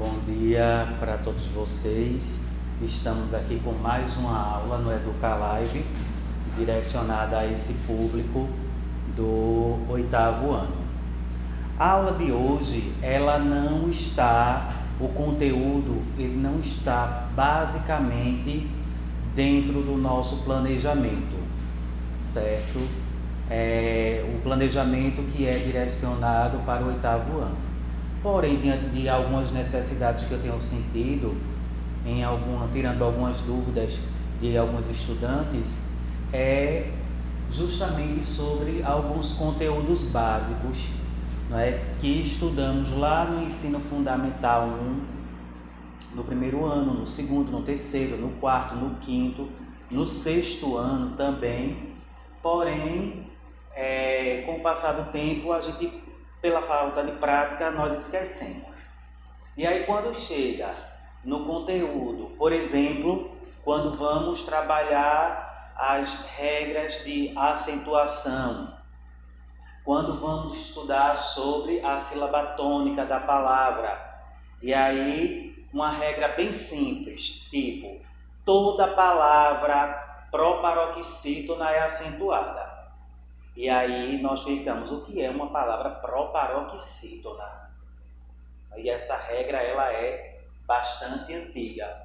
Bom dia para todos vocês. Estamos aqui com mais uma aula no Educa Live, direcionada a esse público do 8º ano. A aula de hoje, o conteúdo ele não está basicamente dentro do nosso planejamento, certo? O planejamento que é direcionado para o 8º ano. Porém, diante de algumas necessidades que eu tenho sentido, tirando algumas dúvidas de alguns estudantes, é justamente sobre alguns conteúdos básicos, não é, que estudamos lá no ensino fundamental 1, no primeiro ano, no segundo, no terceiro, no quarto, no quinto, no sexto ano também. Porém, com o passar do tempo, pela falta de prática, nós esquecemos. E aí, quando chega no conteúdo, por exemplo, quando vamos trabalhar as regras de acentuação, quando vamos estudar sobre a sílaba tônica da palavra, e aí uma regra bem simples, tipo, toda palavra proparoxítona é acentuada. E aí nós ficamos, o que é uma palavra proparoxítona? E essa regra ela é bastante antiga.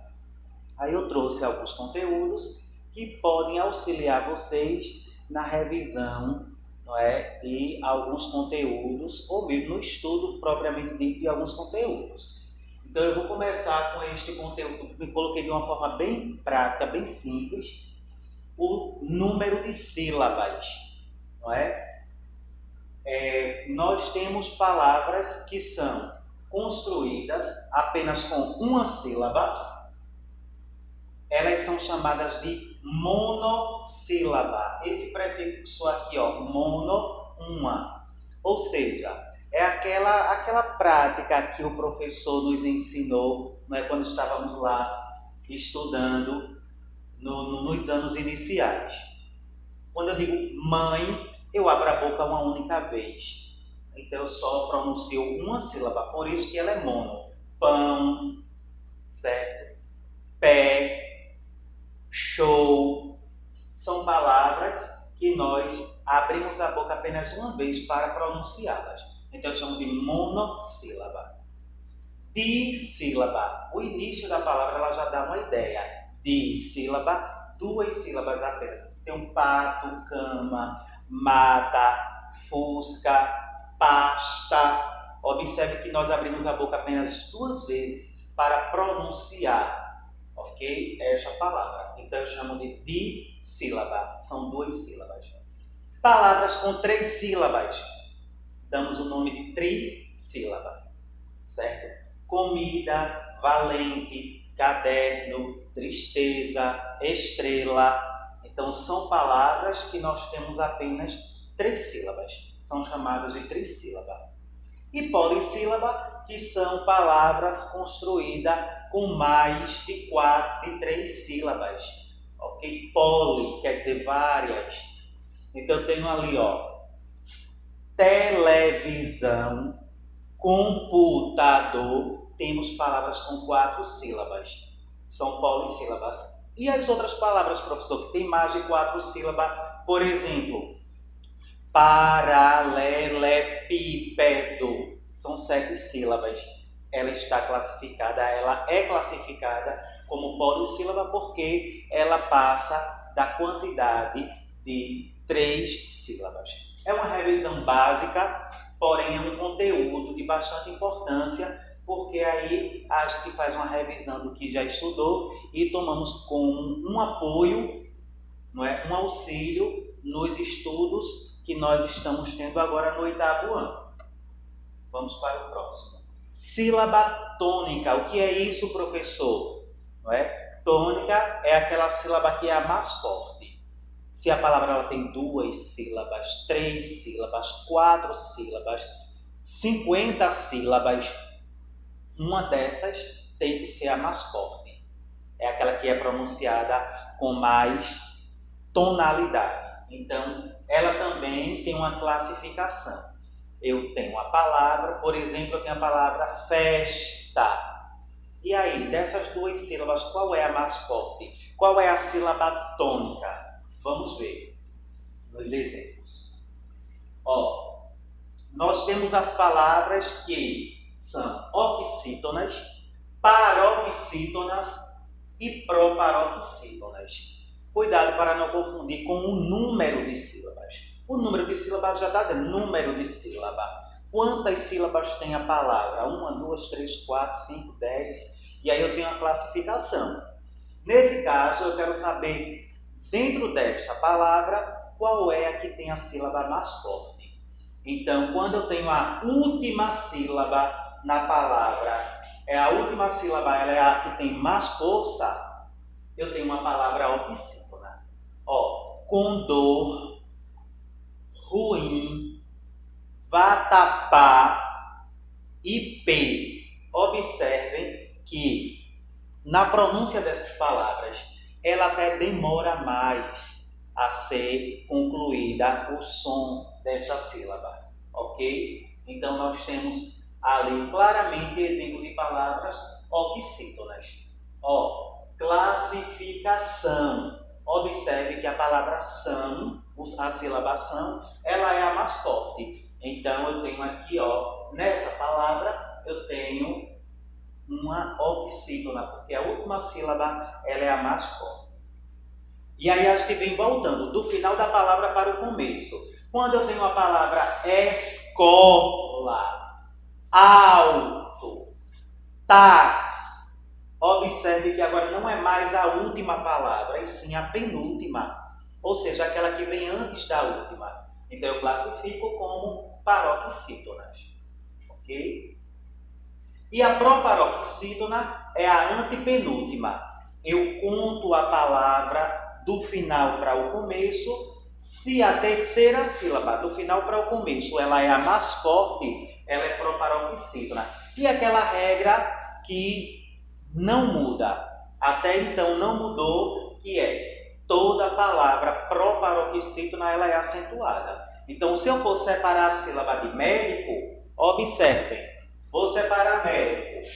Aí eu trouxe alguns conteúdos que podem auxiliar vocês na revisão, não é, de alguns conteúdos, ou mesmo no estudo propriamente dito de alguns conteúdos. Então eu vou começar com este conteúdo, me coloquei de uma forma bem prática, bem simples, o número de sílabas. Não é? Nós temos palavras que são construídas apenas com uma sílaba. Elas são chamadas de monossílaba. Esse prefixo aqui, ó, mono, uma. Ou seja, é aquela prática que o professor nos ensinou, não é, quando estávamos lá estudando nos anos iniciais. Quando eu digo mãe, eu abro a boca uma única vez. Então eu só pronuncio uma sílaba, por isso que ela é mono. Pão, certo? Pé, show. São palavras que nós abrimos a boca apenas uma vez para pronunciá-las. Então eu chamo de monossílaba. Dissílaba. O início da palavra ela já dá uma ideia. Dissílaba, duas sílabas apenas. Tem um pato, cama, mata, fusca, pasta. Observe que nós abrimos a boca apenas duas vezes para pronunciar, ok? Esta palavra. Então eu chamo de dissílaba. São duas sílabas. Palavras com três sílabas. Damos o nome de trissílaba, certo? Comida, valente, caderno, tristeza, estrela. Então, são palavras que nós temos apenas três sílabas. São chamadas de trissílaba. E polissílaba, que são palavras construídas com mais de três sílabas. Ok? Poli, quer dizer várias. Então, eu tenho ali, ó, televisão, computador. Temos palavras com 4 sílabas. São polissílabas. E as outras palavras, professor, que tem mais de 4 sílabas, por exemplo, paralelepípedo, são 7 sílabas. Ela é classificada como polissílaba porque ela passa da quantidade de 3 sílabas. É uma revisão básica, porém é um conteúdo de bastante importância, porque aí a gente faz uma revisão do que já estudou e tomamos como um apoio, não é, um auxílio nos estudos que nós estamos tendo agora no 8º ano. Vamos para o próximo. Sílaba tônica. O que é isso, professor? Não é? Tônica é aquela sílaba que é a mais forte. Se a palavra ela tem 2 sílabas, 3 sílabas, 4 sílabas, 50 sílabas, uma dessas tem que ser a mais forte. É aquela que é pronunciada com mais tonalidade. Então, ela também tem uma classificação. Eu tenho a palavra, por exemplo, eu tenho a palavra festa. E aí, dessas duas sílabas, qual é a mais forte? Qual é a sílaba tônica? Vamos ver nos exemplos. Ó, nós temos as palavras que são oxítonas, paroxítonas e proparoxítonas. Cuidado para não confundir com o número de sílabas. O número de sílabas já está dizendo número de sílaba. Quantas sílabas tem a palavra? 1, 2, 3, 4, 5, 10. E aí eu tenho a classificação. Nesse caso, eu quero saber, dentro desta palavra, qual é a que tem a sílaba mais forte. Então, quando eu tenho a última sílaba na palavra, a última sílaba ela é a que tem mais força, eu tenho uma palavra oxítona. Ó, condor, ruim, vatapá e p. Observem que na pronúncia dessas palavras, ela até demora mais a ser concluída o som dessa sílaba, ok? Então, nós temos ali claramente exemplo de palavras oxítonas. Ó, classificação. Observe que a palavra são, a sílaba são, ela é a mais forte. Então, eu tenho aqui, ó, nessa palavra, eu tenho uma oxítona, porque a última sílaba ela é a mais forte. E aí a gente vem voltando do final da palavra para o começo. Quando eu tenho a palavra escola, alto, táxi, observe que agora não é mais a última palavra, e sim a penúltima, ou seja, aquela que vem antes da última. Então eu classifico como paroxítonas, ok? E a proparoxítona é a antepenúltima. Eu conto a palavra do final para o começo. Se a terceira sílaba do final para o começo ela é a mais forte, ela é proparoxítona. E aquela regra que não muda, até então não mudou, que é toda palavra proparoxítona ela é acentuada. Então, se eu for separar a sílaba de médico, observem. Vou separar médico.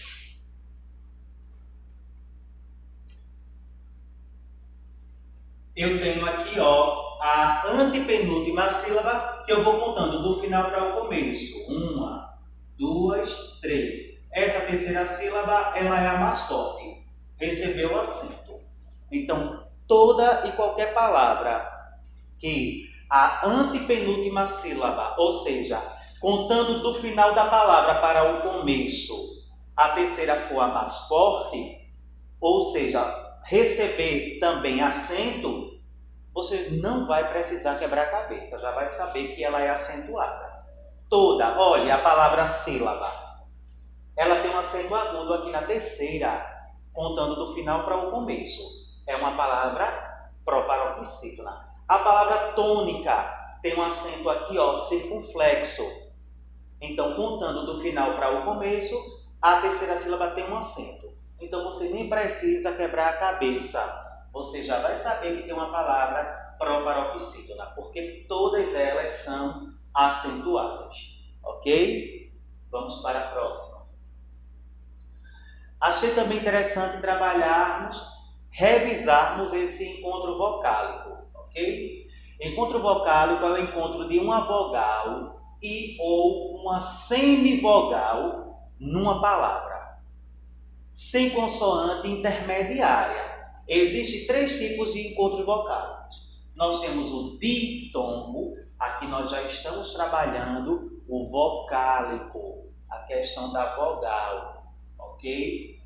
Eu tenho aqui, ó, a antepenúltima sílaba que eu vou contando do final para o começo. 1, 2, 3. Essa terceira sílaba, ela é a mais forte. Recebeu o acento. Então, toda e qualquer palavra que a antepenúltima sílaba, ou seja, contando do final da palavra para o começo, a terceira for a mais forte, ou seja, receber também acento, você não vai precisar quebrar a cabeça, já vai saber que ela é acentuada. Toda, olha, a palavra sílaba, ela tem um acento agudo aqui na terceira, contando do final para o começo. É uma palavra proparoxítona. A palavra tônica tem um acento aqui, ó, circunflexo. Então, contando do final para o começo, a terceira sílaba tem um acento. Então, você nem precisa quebrar a cabeça. Você já vai saber que tem uma palavra proparoxítona, porque todas elas são acentuadas. Ok? Vamos para a próxima. Achei também interessante revisarmos esse encontro vocálico. Ok? Encontro vocálico é o encontro de uma vogal e ou uma semivogal numa palavra, sem consoante intermediária. Existem 3 tipos de encontros vocálicos. Nós temos o ditongo, aqui nós já estamos trabalhando o vocálico, a questão da vogal, ok?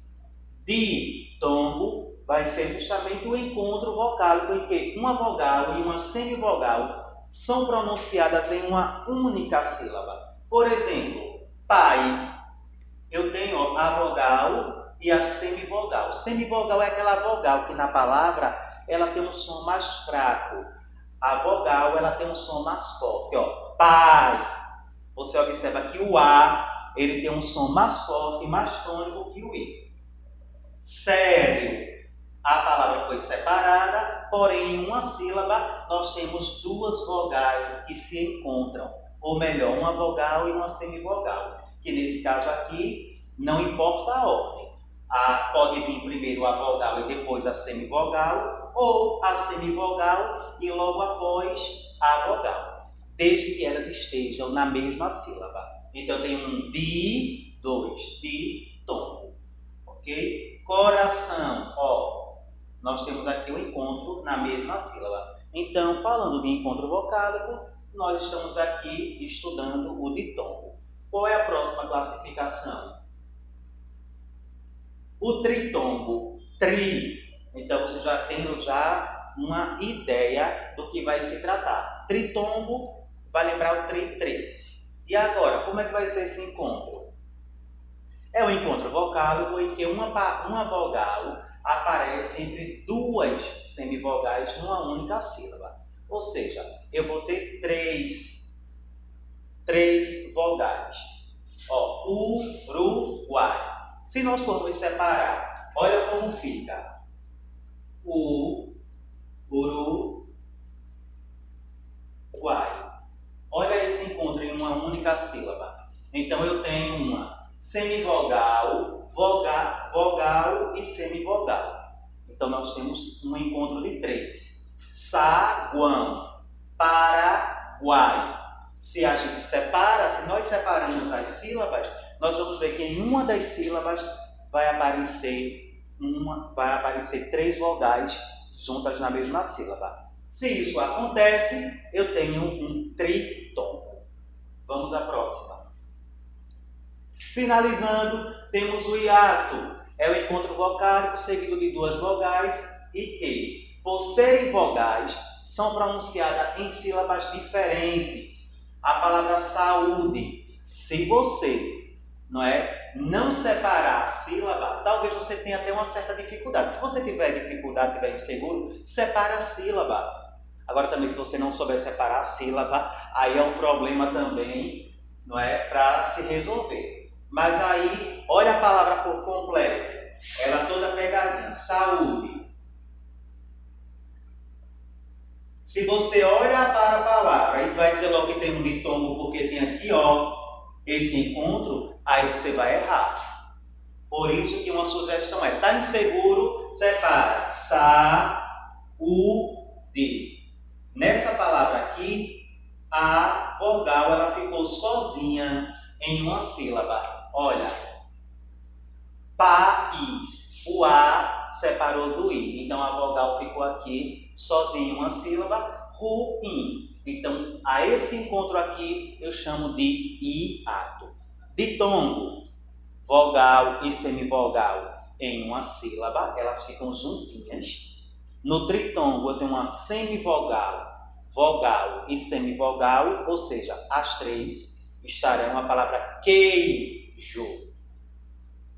Ditongo vai ser justamente o encontro vocálico em que uma vogal e uma semivogal são pronunciadas em uma única sílaba. Por exemplo, pai. Eu tenho a vogal e a semivogal. Semivogal é aquela vogal que na palavra ela tem um som mais fraco. A vogal ela tem um som mais forte. Ó, pai. Você observa que o A ele tem um som mais forte, mais tônico que o I. Sério. A palavra foi separada, porém em uma sílaba nós temos 2 vogais que se encontram. Ou melhor, uma vogal e uma semivogal. Que nesse caso aqui não importa a ordem. Pode vir primeiro a vogal e depois a semivogal, ou a semivogal e logo após a vogal, desde que elas estejam na mesma sílaba. Então tem um di, dois, ditongo, ok? Coração, ó, nós temos aqui o encontro na mesma sílaba. Então, falando de encontro vocálico, nós estamos aqui estudando o ditongo. Qual é a próxima classificação? O tritongo, tri. Então, você já tem uma ideia do que vai se tratar. Tritongo vai lembrar o tri 3. E agora, como é que vai ser esse encontro? É um encontro vocálico em que uma vogal aparece entre duas semivogais numa única sílaba. Ou seja, eu vou ter três vogais. Ó, Uruguai. Se nós formos separar, olha como fica. Uruguai. Olha esse encontro em uma única sílaba. Então eu tenho uma semivogal, vogal e semivogal. Então nós temos um encontro de 3. Saguão, Paraguai. Se a gente separa, se nós separamos as sílabas, nós vamos ver que em uma das sílabas vai aparecer 3 vogais juntas na mesma sílaba. Se isso acontece, eu tenho um tritongo. Vamos à próxima. Finalizando, temos o hiato. É o encontro vocálico seguido de 2 vogais e que, por serem vogais, são pronunciadas em sílabas diferentes. A palavra saúde, se você não separar a sílaba, talvez você tenha até uma certa dificuldade. Se você tiver dificuldade, tiver inseguro, separa a sílaba. Agora também, se você não souber separar a sílaba, aí é um problema também, para se resolver. Mas aí, olha a palavra por completo. Ela toda pegadinha. Saúde. Se você olha para a palavra e vai dizer logo que tem um ditongo porque tem aqui, ó, esse encontro, aí você vai errar. Por isso que uma sugestão é, tá inseguro, separa. Saúde. Nessa palavra aqui, a vogal ela ficou sozinha em uma sílaba. Olha, país. O A separou do I. Então a vogal ficou aqui sozinha em uma sílaba. Ruim. Então a esse encontro aqui eu chamo de hiato. Ditongo, vogal e semivogal em uma sílaba, elas ficam juntinhas. No tritongo eu tenho uma semivogal, vogal e semivogal, ou seja, as 3 estarão a palavra queijo.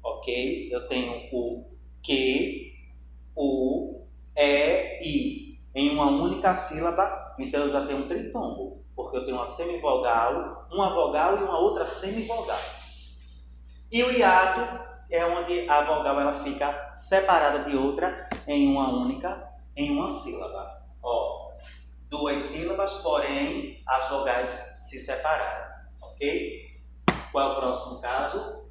Ok? Eu tenho o que, o, i em uma única sílaba, então eu já tenho um tritongo, porque eu tenho uma semivogal, uma vogal e uma outra semivogal. E o hiato é onde a vogal ela fica separada de outra em uma sílaba. Ó, 2 sílabas, porém as vogais se separaram. Ok? Qual é o próximo caso?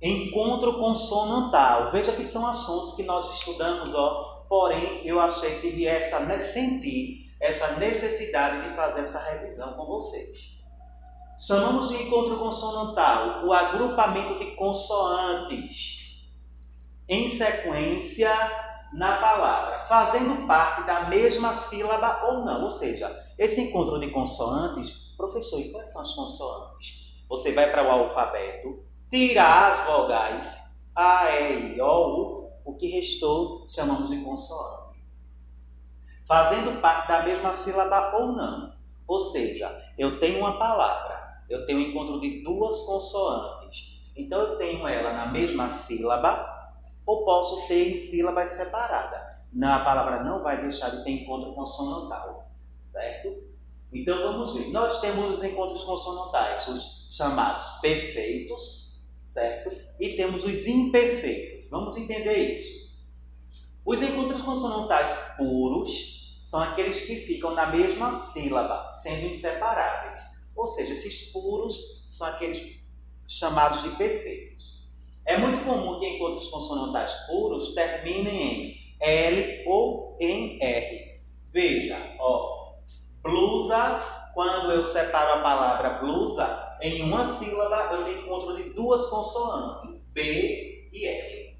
Encontro consonantal. Veja que são assuntos que nós estudamos, ó, porém eu achei que viesse sentir essa necessidade de fazer essa revisão com vocês. Chamamos de encontro consonantal o agrupamento de consoantes em sequência na palavra, fazendo parte da mesma sílaba ou não. Ou seja, esse encontro de consoantes, professor, e quais são as consoantes? Você vai para o alfabeto, tirar as vogais A, E, I, O, U, o que restou chamamos de consoante. Fazendo parte da mesma sílaba ou não. Ou seja, eu tenho uma palavra, eu tenho um encontro de 2 consoantes. Então eu tenho ela na mesma sílaba ou posso ter em sílabas separadas. A palavra não vai deixar de ter encontro consonantal, certo? Então vamos ver. Nós temos os encontros consonantais, os chamados perfeitos, certo? E temos os imperfeitos. Vamos entender isso. Os encontros consonantais puros são aqueles que ficam na mesma sílaba, sendo inseparáveis. Ou seja, esses puros são aqueles chamados de perfeitos. É muito comum que encontros consonantais puros terminem em L ou em R. Veja, ó, blusa, quando eu separo a palavra blusa, em uma sílaba eu encontro de duas consoantes, B e L.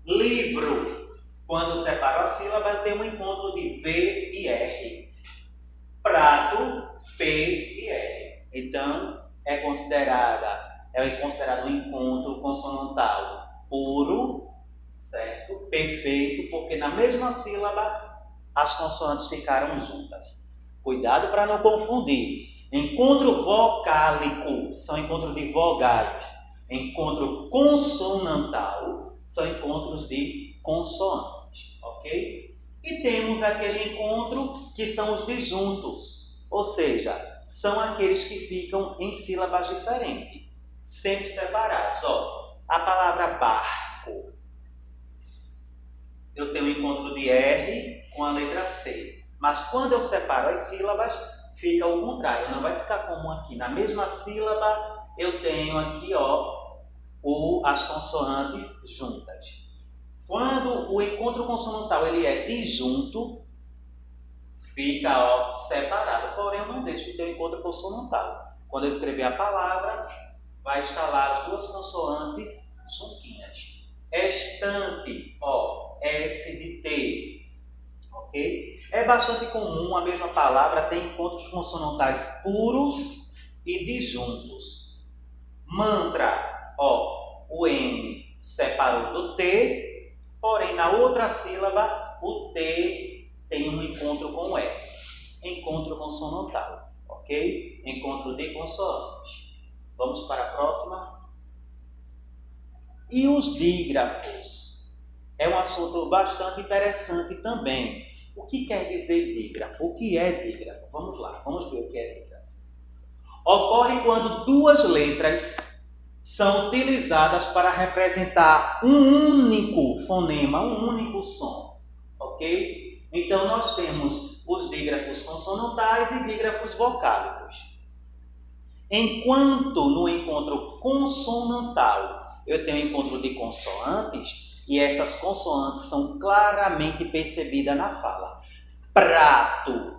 Livro, quando eu separo a sílaba, eu tenho um encontro de V e R. Prato, P e R. Então, é considerado um encontro consonantal puro, certo? Perfeito, porque na mesma sílaba as consoantes ficaram juntas. Cuidado para não confundir. Encontro vocálico são encontros de vogais. Encontro consonantal são encontros de consoantes, ok? E temos aquele encontro que são os disjuntos, ou seja, são aqueles que ficam em sílabas diferentes, sempre separados. Ó, a palavra barco, eu tenho um encontro de R com a letra C, mas quando eu separo as sílabas, fica o contrário, não vai ficar como aqui. Na mesma sílaba, eu tenho aqui, ó, as consoantes juntas. Quando o encontro consonantal ele é disjunto, fica, ó, separado. Porém, eu não deixo de ter um encontro consonantal. Quando eu escrever a palavra, vai estar lá as duas consoantes juntinhas. Estante, ó, S de T, ok? É bastante comum a mesma palavra ter encontros consonantais puros e disjuntos. Mantra, ó, o M separou do T, porém, na outra sílaba, o T tem um encontro com o R. Encontro consonantal, ok? Encontro de consoantes. Vamos para a próxima. E os dígrafos? É um assunto bastante interessante também. O que quer dizer dígrafo? O que é dígrafo? Vamos lá, vamos ver o que é dígrafo. Ocorre quando duas letras são utilizadas para representar um único fonema, um único som, ok? Então, nós temos os dígrafos consonantais e dígrafos vocálicos. Enquanto no encontro consonantal eu tenho encontro de consoantes, e essas consoantes são claramente percebidas na fala. Prato,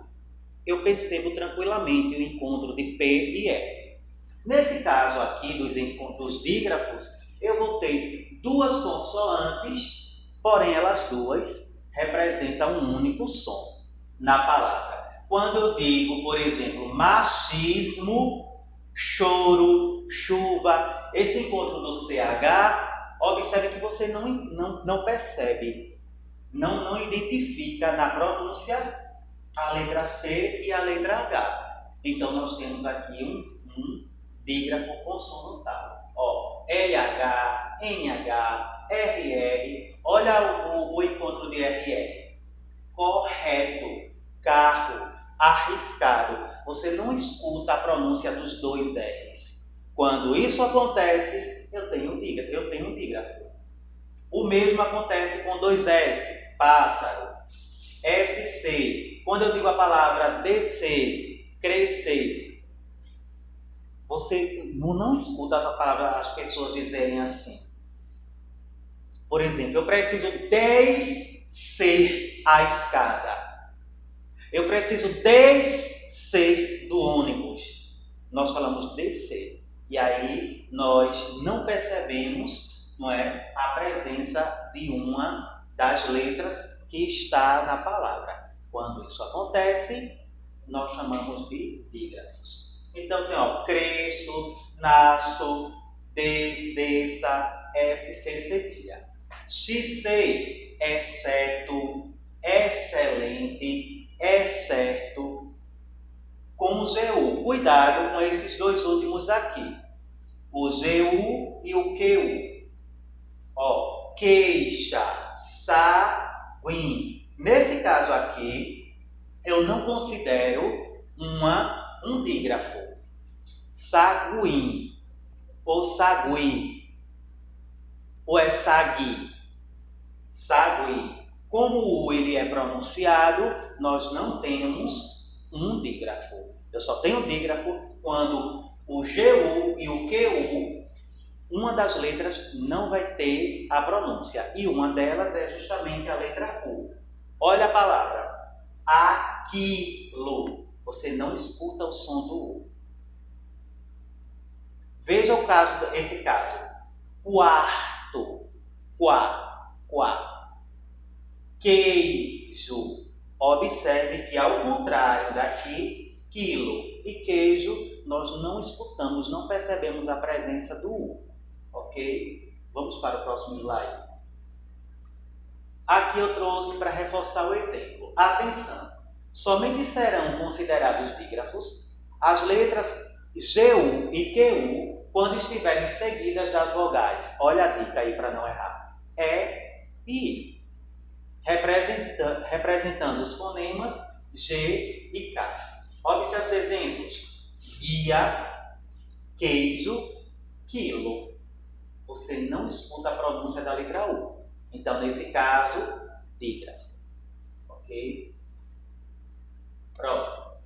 eu percebo tranquilamente o encontro de P e R. Nesse caso aqui dos dígrafos, eu vou ter duas consoantes, porém elas duas representam um único som na palavra. Quando eu digo, por exemplo, machismo, choro, chuva, esse encontro do CH, observe que você não percebe, não identifica na pronúncia a letra C e a letra H. Então, nós temos aqui um dígrafo consonantal. Ó, LH, NH, RR. Olha o encontro de RR. Correto, carro, arriscado. Você não escuta a pronúncia dos dois R's. Quando isso acontece, eu tenho dígrafo. O mesmo acontece com dois S's. Pássaro, SC. Quando eu digo a palavra descer, crescer, você não escuta a palavra, as pessoas dizerem assim. Por exemplo, eu preciso descer a escada. Eu preciso descer do ônibus. Nós falamos descer. E aí nós não percebemos, não é, a presença de uma das letras que está na palavra. Quando isso acontece, nós chamamos de dígrafos. Então tem, ó, cresço, nasço, desça, SC cedilha. XC, exceto, excelente, excerto, com o GU. Cuidado com esses dois últimos aqui. O GU e o QU. Ó, queixa, saguim. Nesse caso aqui, eu não considero um dígrafo. Saguim, ou sagui, ou é sagui, sagui. Como o U ele é pronunciado, nós não temos um dígrafo. Eu só tenho dígrafo quando o GU e o QU uma das letras não vai ter a pronúncia, e uma delas é justamente a letra U. Olha a palavra, aquilo. Você não escuta o som do U. Veja esse caso. Quarto, quá. Queijo. Observe que ao contrário daqui, quilo e queijo, nós não escutamos, não percebemos a presença do U. Ok? Vamos para o próximo slide. Aqui eu trouxe para reforçar o exemplo. Atenção! Somente serão considerados dígrafos as letras GU e QU quando estiverem seguidas das vogais. Olha a dica aí para não errar. E e I. Representando os fonemas G e K. Observe os exemplos. Guia, queijo, quilo. Você não escuta a pronúncia da letra U. Então, nesse caso, dígrafo. Ok? Próximo.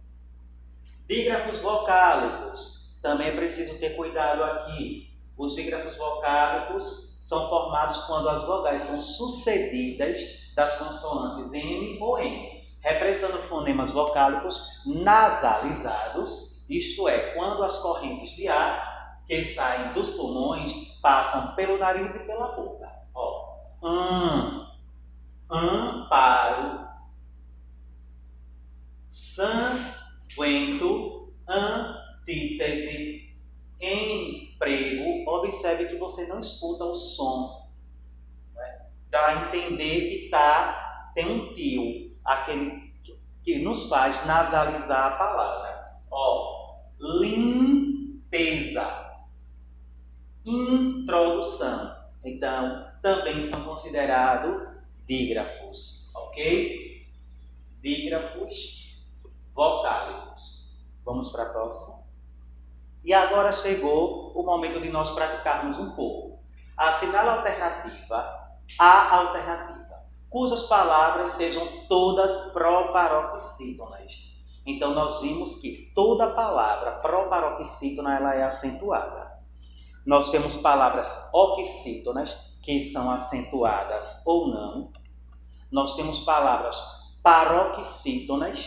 Dígrafos vocálicos. Também é preciso ter cuidado aqui. Os dígrafos vocálicos são formados quando as vogais são sucedidas das consoantes N ou N, representando fonemas vocálicos nasalizados, isto é, quando as correntes de ar que saem dos pulmões passam pelo nariz e pela boca. Ó, amparo, sanguento, antítese, emprego. Observe que você não escuta o som. Né? Dá a entender que tem um tio, aquele que nos faz nasalizar a palavra. Ó, limpeza, introdução. Então, também são considerados dígrafos, ok? Dígrafos vocálicos. Vamos para a próxima. E agora chegou o momento de nós praticarmos um pouco. Assinala a alternativa, a alternativa, cujas palavras sejam todas proparoxítonas. Então, nós vimos que toda palavra proparoxítona ela é acentuada. Nós temos palavras oxítonas, que são acentuadas ou não. Nós temos palavras paroxítonas,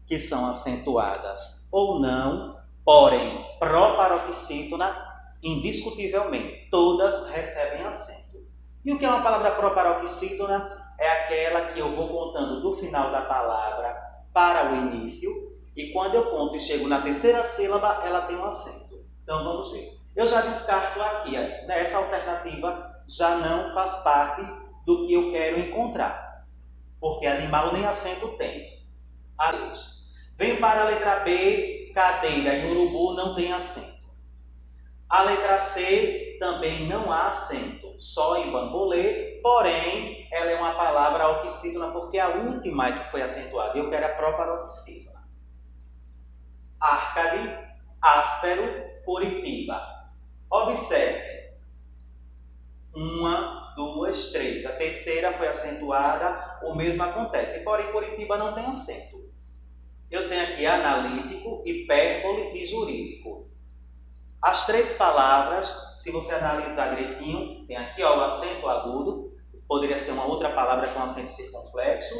que são acentuadas ou não. Porém, proparoxítona, indiscutivelmente, todas recebem acento. E o que é uma palavra proparoxítona? É aquela que eu vou contando do final da palavra para o início, e quando eu conto e chego na terceira sílaba, ela tem um acento. Então, vamos ver. Eu já descarto aqui, essa alternativa já não faz parte do que eu quero encontrar, porque animal nem acento tem. Adeus. Vem para a letra B, cadeira e urubu não tem acento. A letra C também não há acento, só em bambolê, porém ela é uma palavra oxítona porque a última é que foi acentuada. Eu quero a própria oxítona. Árcade, áspero, Curitiba. Observe. 1, 2, 3. A terceira foi acentuada, o mesmo acontece. Porém, Curitiba não tem acento. Eu tenho aqui analítico, hipérbole e jurídico. As três palavras, se você analisar direitinho, tem aqui ó, o acento agudo, poderia ser uma outra palavra com acento circunflexo,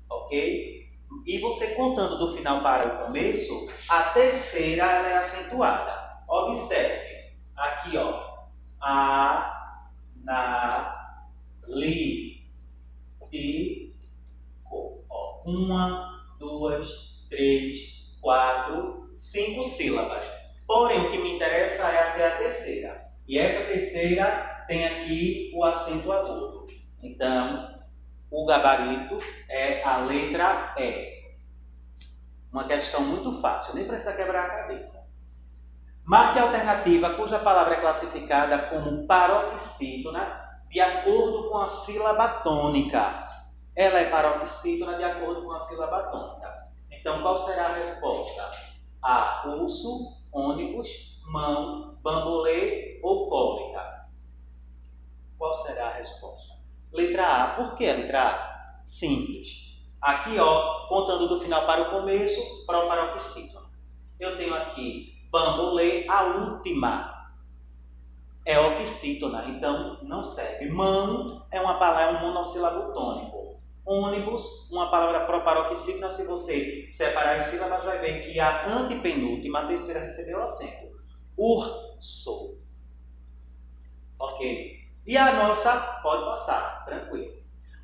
ok? E você contando do final para o começo, a terceira ela é acentuada. Observe, aqui ó, a, na, li, e, co. 1, 2, 3, 4, 5 sílabas. Porém, o que me interessa é até a terceira. E essa terceira tem aqui o acento agudo. Então, o gabarito é a letra E. Uma questão muito fácil, nem precisa quebrar a cabeça. Marque a alternativa cuja palavra é classificada como paroxítona de acordo com a sílaba tônica. Ela é paroxítona de acordo com a sílaba tônica. Então, qual será a resposta? A, urso, ônibus, mão, bambolê ou cólica? Qual será a resposta? Letra A. Por que a letra A? Simples. Aqui, ó, contando do final para o começo, proparoxítona. Eu tenho aqui bambolê, a última. é oxítona, então não serve. Mão é uma palavra, é um monossílabo tônico. Ônibus, uma palavra proparoxítona, se você separar as sílabas, vai ver que a antepenúltima, a terceira, recebeu acento. Urso. Ok. E a nossa, pode passar, tranquilo.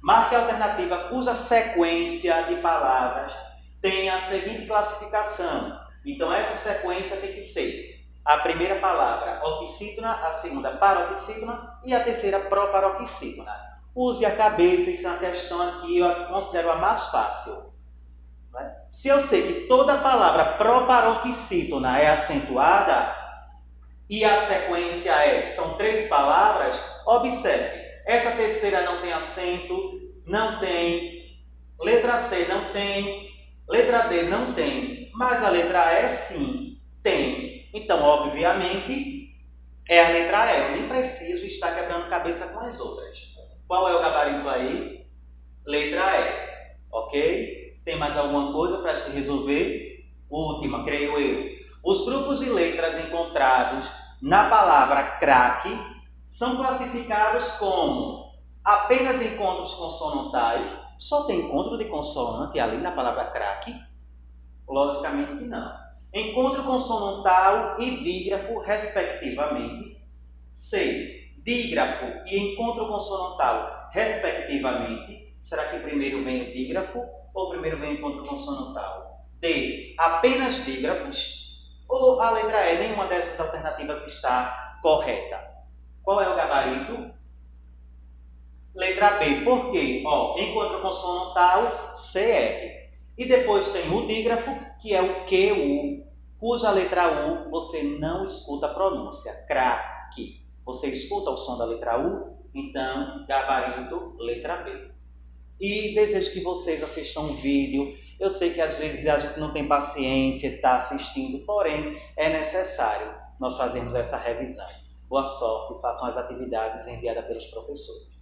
Marque a alternativa cuja sequência de palavras tem a seguinte classificação. Então, essa sequência tem que ser a primeira palavra oxítona, a segunda paroxítona e a terceira proparoxítona. Use a cabeça, isso é uma questão aqui, eu considero a mais fácil. Se eu sei que toda palavra proparoxítona é acentuada e a sequência são 3 palavras, observe, essa terceira não tem acento, não tem, letra C não tem, letra D não tem, mas a letra E sim tem. Então, obviamente, é a letra E. Eu nem preciso estar quebrando cabeça com as outras. Qual é o gabarito aí? Letra E. Ok? Tem mais alguma coisa para a gente resolver? Última, creio eu. Os grupos de letras encontrados na palavra craque são classificados como apenas encontros consonantais. Só tem encontro de consonante ali na palavra craque? Logicamente que não. Encontro consonantal e dígrafo, respectivamente. C. Dígrafo e encontro consonantal, respectivamente. Será que primeiro vem o dígrafo ou primeiro vem o encontro consonantal? D. Apenas dígrafos. Ou a letra E, nenhuma dessas alternativas está correta. Qual é o gabarito? Letra B. Por quê? Encontro consonantal, CR. E depois tem o dígrafo, que é o QU, cuja letra U você não escuta a pronúncia. Craque. Você escuta o som da letra U? Então, gabarito, letra B. E desejo que vocês assistam um vídeo. Eu sei que às vezes a gente não tem paciência de estar assistindo, porém é necessário nós fazermos essa revisão. Boa sorte, façam as atividades enviadas pelos professores.